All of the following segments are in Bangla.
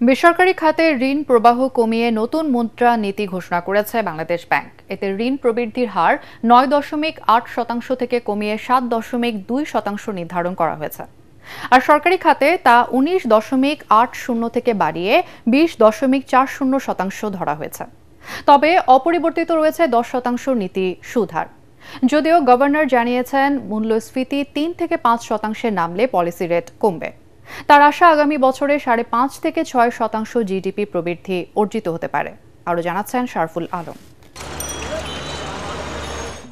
বেসরকারি খাতে ঋণ প্রবাহ কমিয়ে নতুন মুদ্রা নীতি ঘোষণা করেছে বাংলাদেশ ব্যাংক। এতে ঋণ প্রবৃদ্ধির হার ৯.৮% থেকে কমিয়ে ৭.২% নির্ধারণ করা হয়েছে। আর সরকারি খাতে তা ১৯.৮০ থেকে বাড়িয়ে ২০.৪০% ধরা হয়েছে। তবে অপরিবর্তিত রয়েছে ১০% নীতি সুদ হার। যদিও গভর্নর জানিয়েছেন মূল্যস্ফীতি ৩ থেকে ৫% নামলে পলিসি রেট কমবে। তার আশা আগামী বছরে ৫.৫ থেকে ৬% জিডিপি প্রবৃদ্ধি অর্জিত হতে পারে। আরও জানাচ্ছেন শারফুল আলম।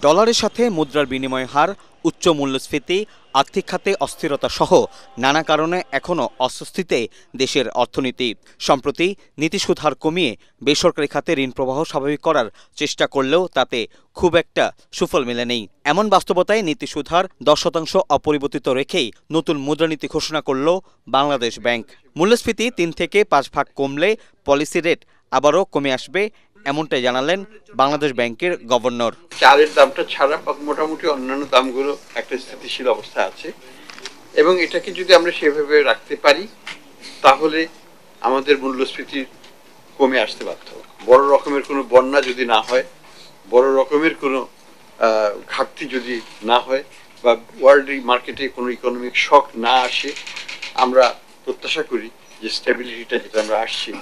ডলারের সাথে মুদ্রার বিনিময় হার, উচ্চ মূল্যস্ফীতি, আর্থিক খাতে অস্থিরতা সহ নানা কারণে এখনও অস্বস্তিতে দেশের অর্থনীতি। সম্প্রতি নীতি সুদ হার কমিয়ে বেসরকারি খাতে ঋণ প্রবাহ স্বাভাবিক করার চেষ্টা করলেও তাতে খুব একটা সুফল মেলেনি। এমন বাস্তবতায় নীতি সুদ হার ১০% অপরিবর্তিত রেখেই নতুন মুদ্রানীতি ঘোষণা করল বাংলাদেশ ব্যাংক। মূল্যস্ফীতি ৩ থেকে ৫ ভাগ কমলে পলিসি রেট আবারও কমে আসবে, এমনটাই জানালেন বাংলাদেশ ব্যাংকের গভর্নর। চালের দামটা ছাড়া মোটামুটি অন্যান্য দামগুলো একটা স্থিতিশীল অবস্থা আছে এবং এটাকে যদি আমরা সেভাবে রাখতে পারি তাহলে আমাদের মূল্যস্ফীতি কমে আসতে বাধ্য। বড় রকমের কোনো বন্যা যদি না হয়, বড় রকমের কোনো ঘাটতি যদি না হয় বা ওয়ার্ল্ড মার্কেটে কোনো ইকোনমিক শক না আসে, আমরা প্রত্যাশা করি যে স্টেবিলিটিটা যেটা আমরা আসছি,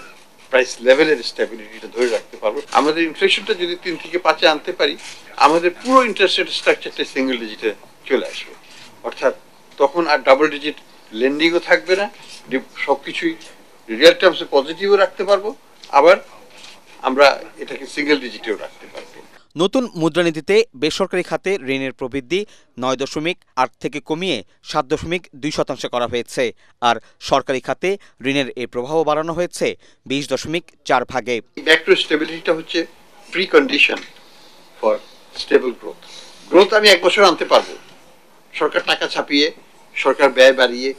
প্রাইস লেভেলের স্টেবিলিটিটা ধরে রাখতে পারবো। আমাদের ইনফ্লেশনটা যদি ৩ থেকে ৫-এ আনতে পারি, আমাদের পুরো ইন্টারেস্ট রেট স্ট্রাকচারটা সিঙ্গেল ডিজিটে চলে আসবে। অর্থাৎ তখন আর ডাবল ডিজিট লেন্ডিংও থাকবে না, সবকিছুই রিয়েল টার্মসে পজিটিভও রাখতে পারবো, আবার আমরা এটাকে সিঙ্গেল ডিজিটেও রাখতে পারবো। নতুন মুদ্রানীতিতে বেসরকারি খাতে ঋণের প্রবৃদ্ধি ৯.৮ থেকে কমিয়ে ৭.২% করা হয়েছে, আর সরকারি খাতে ঋণের এই প্রবাহ বাড়ানো হয়েছে ২০.৪ ভাগে। ম্যাক্রো স্টেবিলিটিটা হচ্ছে pre condition for stable growth. Growth আমি ১ বছর আনতে পারবো, সরকার টাকা ছাপিয়ে, সরকার ব্যয় বাড়িয়ে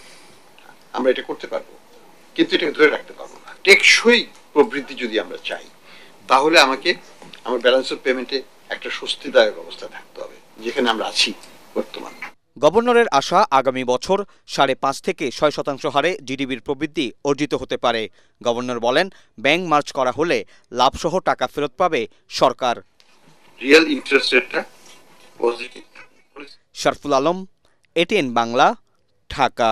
আমরা এটা করতে পারবো, কিন্তু এটাকে ধরে রাখতে পারবো না। টেকসই প্রবৃদ্ধি যদি আমরা চাই, তাহলে আমাকে আমার ব্যালেন্স অফ পেমেন্টে একটা স্বস্তিদায়ক অবস্থা থাকতে হবে, যেখানে আমরা আছি বর্তমান। গভর্নরের আশা আগামী বছর ৫.৫ থেকে ৬% হারে জিডিপির প্রবৃদ্ধি অর্জিত হতে পারে। গভর্নর বলেন, ব্যাংক মার্জ করা হলে লাভসহ টাকা ফেরত পাবে সরকার। রিয়েল ইন্টারেস্ট রেটটা পজিটিভ। শারফুল আলম, এটিএন বাংলা, ঢাকা।